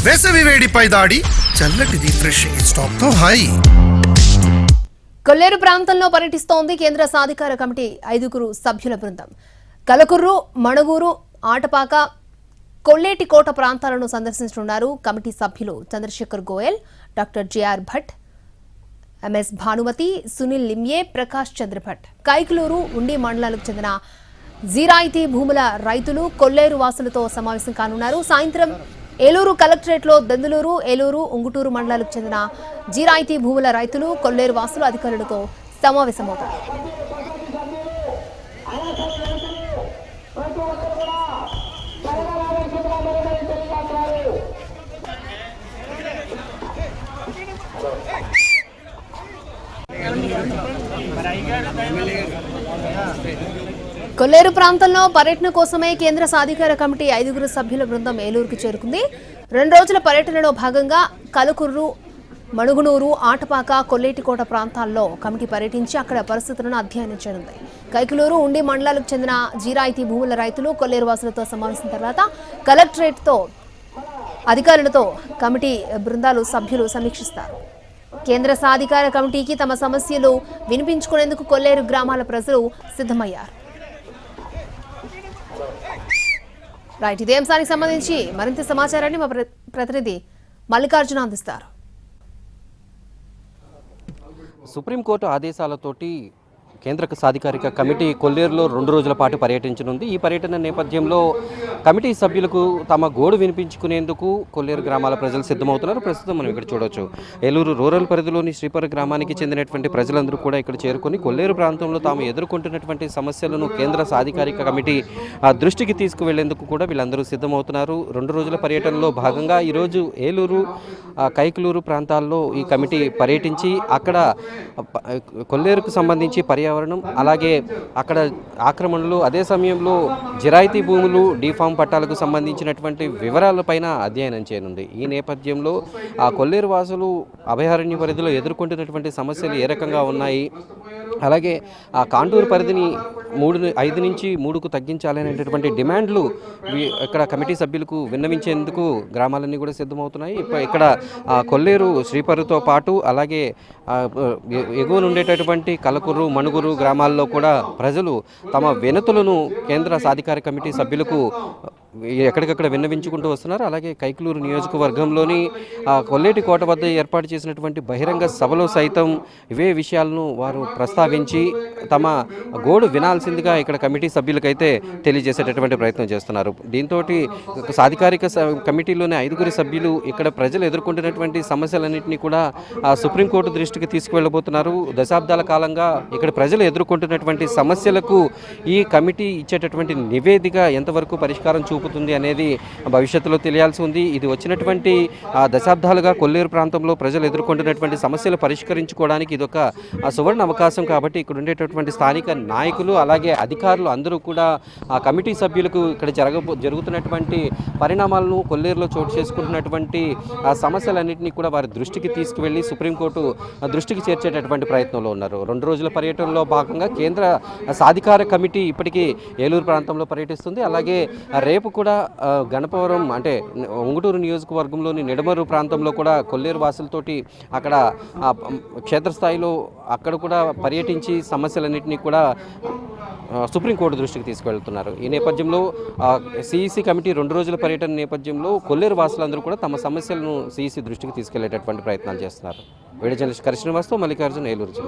వేసవి వేడిపై దాడి చల్లటి రిఫ్రెషింగ్ స్టాప్ తో హాయి. కొల్లేరు ప్రాంతంలో పర్యటిస్తోంది కేంద్ర సాధికార కమిటీ 5 సభ్యుల బృందం. కలకుర్రు, మణుగూరు, ఆటపాక, కొల్లేటికోట ప్రాంతాలను సందర్శించనున్నారు. కమిటీ సభ్యులు చంద్రశేఖర్ గోయల్, డాక్టర్ జేఆర్ భట్, ఎంఎస్ భానుమతి, సునీల్ లిమ్యే, ప్రకాష్ చంద్ర భట్. కైకలూరు, ఉండి మండలాలకు చెందిన జీరాయితీ భూముల రైతులు, కొల్లేరు వాసులతో సమావేశం కానున్నారు. సాయంత్రం ఏలూరు కలెక్టరేట్లో దెందులూరు, ఏలూరు, ఉంగుటూరు మండలాలకు చెందిన జీరాయితీ భూముల రైతులు, కొల్లేరు వాసులు అధికారులతో సమావేశమవుతారు. కొల్లేరు ప్రాంతంలో పర్యటన కోసమే కేంద్ర సాధికార కమిటీ 5 సభ్యుల బృందం ఏలూరుకు చేరుకుంది. 2 రోజుల పర్యటనలో భాగంగా కలకుర్రు, మణుగునూరు, ఆటపాక, కొల్లేటికోట ప్రాంతాల్లో కమిటీ పర్యటించి అక్కడ పరిస్థితులను అధ్యయనం చేయనుంది. కైకలూరు, ఉండి మండలాలకు చెందిన జీరాయితీ భూముల రైతులు, కొల్లేరు వాసులతో సమావేశం తర్వాత కలెక్టరేట్తో అధికారులతో కమిటీ బృందాలు సభ్యులు సమీక్షిస్తారు. కేంద్ర సాధికార కమిటీకి తమ సమస్యలు వినిపించుకునేందుకు కొల్లేరు గ్రామాల ప్రజలు సిద్ధమయ్యారు. రైట్, ఇదే అంశానికి సంబంధించి మరింత సమాచారాన్ని మా ప్రతినిధి మల్లికార్జున అందిస్తారు. సుప్రీంకోర్టు ఆదేశాలతోటి కేంద్ర సాధికారిక కమిటీ కొల్లేరులో 2 రోజుల పాటు పర్యటించనుంది. ఈ పర్యటన నేపథ్యంలో కమిటీ సభ్యులకు తమ గోడు వినిపించుకునేందుకు కొల్లేరు గ్రామాల ప్రజలు సిద్ధమవుతున్నారు. ప్రస్తుతం మనం ఇక్కడ చూడవచ్చు, ఏలూరు రూరల్ పరిధిలోని శ్రీపర గ్రామానికి చెందినటువంటి ప్రజలందరూ కూడా ఇక్కడ చేరుకొని కొల్లేరు ప్రాంతంలో తాము ఎదుర్కొంటున్నటువంటి సమస్యలను కేంద్ర సాధికారిక కమిటీ దృష్టికి తీసుకువెళ్లేందుకు కూడా వీళ్ళందరూ సిద్ధమవుతున్నారు. 2 రోజుల పర్యటనలో భాగంగా ఈరోజు ఏలూరు, కైకలూరు ప్రాంతాల్లో ఈ కమిటీ పర్యటించి అక్కడ కొల్లేరుకు సంబంధించి పర్యావరణం, అలాగే అక్కడ ఆక్రమణలు, అదే సమయంలో జిరాయితీ భూములు, డీఫామ్ పట్టాలకు సంబంధించినటువంటి వివరాలపైన అధ్యయనం చేయనుంది. ఈ నేపథ్యంలో ఆ కొల్లేరు వాసులు అభయారణ్య పరిధిలో ఎదుర్కొంటున్నటువంటి సమస్యలు ఏ రకంగా ఉన్నాయి, అలాగే ఆ కాంటూరు పరిధిని 5 నుంచి 3కు తగ్గించాలనేటటువంటి డిమాండ్లు ఇక్కడ కమిటీ సభ్యులకు విన్నవించేందుకు గ్రామాలన్నీ కూడా సిద్ధమవుతున్నాయి. ఇక్కడ కొల్లేరు, శ్రీపరుతో పాటు అలాగే ఎగువన ఉండేటటువంటి కలకుర్రు, మణుగురు గ్రామాల్లో కూడా ప్రజలు తమ వినతులను కేంద్ర సాధికార కమిటీ సభ్యులకు ఎక్కడికక్కడ విన్నవించుకుంటూ వస్తున్నారు. అలాగే కైకలూరు నియోజకవర్గంలోని కొల్లేటికోట వద్ద ఏర్పాటు చేసినటువంటి బహిరంగ సభలో సైతం ఇవే విషయాలను వారు ప్రస్తావించి తమ గోడు వినాల్సిందిగా ఇక్కడ కమిటీ సభ్యులకైతే తెలియజేసేటటువంటి ప్రయత్నం చేస్తున్నారు. దీంతో సాధికారిక కమిటీలోని 5 సభ్యులు ఇక్కడ ప్రజలు ఎదుర్కొంటున్నటువంటి సమస్యలన్నింటినీ కూడా సుప్రీంకోర్టు దృష్టికి తీసుకువెళ్ళబోతున్నారు. దశాబ్దాల కాలంగా ఇక్కడ ప్రజలు ఎదుర్కొంటున్నటువంటి సమస్యలకు ఈ కమిటీ ఇచ్చేటటువంటి నివేదిక ఎంతవరకు పరిష్కారం చూపుతుంది అనేది భవిష్యత్తులో తెలియాల్సి ఉంది. ఇది వచ్చినటువంటి దశాబ్దాలుగా కొల్లేరు ప్రాంతంలో ప్రజలు ఎదుర్కొంటున్నటువంటి సమస్యలు పరిష్కరించుకోవడానికి ఇదొక సువర్ణ అవకాశం. కాబట్టి ఇక్కడ ఉండేటటువంటి స్థానిక నాయకులు అలాగే అధికారులు అందరూ కూడా ఆ కమిటీ సభ్యులకు ఇక్కడ జరుగుతున్నటువంటి పరిణామాలను, కొల్లేరులో చోటు చేసుకుంటున్నటువంటి సమస్యలన్నింటినీ కూడా వారి దృష్టికి తీసుకువెళ్ళి సుప్రీంకోర్టు దృష్టికి చేర్చేటటువంటి ప్రయత్నంలో ఉన్నారు. 2 రోజుల పర్యటనలో భాగంగా కేంద్ర సాధికార కమిటీ ఇప్పటికీ ఏలూరు ప్రాంతంలో పర్యటిస్తుంది. అలాగే రేపు కూడా గణపవరం అంటే ఉంగుటూరు నియోజకవర్గంలోని నిడమరు ప్రాంతంలో కూడా కొల్లేరు వాసులతోటి అక్కడ క్షేత్రస్థాయిలో అక్కడ కూడా పర్యటించి సమస్యలన్నింటినీ కూడా సుప్రీంకోర్టు దృష్టికి తీసుకువెళ్తున్నారు. ఈ నేపథ్యంలో సిఈసి కమిటీ 2 రోజుల పర్యటన నేపథ్యంలో కొల్లేరు వాసులందరూ కూడా తమ సమస్యలను సిఈసి దృష్టికి తీసుకెళ్లేటటువంటి ప్రయత్నాలు చేస్తున్నారు. వీడియో జర్నలిస్ట్ కరిశ్రీనివాస్తో మల్లికార్జున్, ఏలూరు.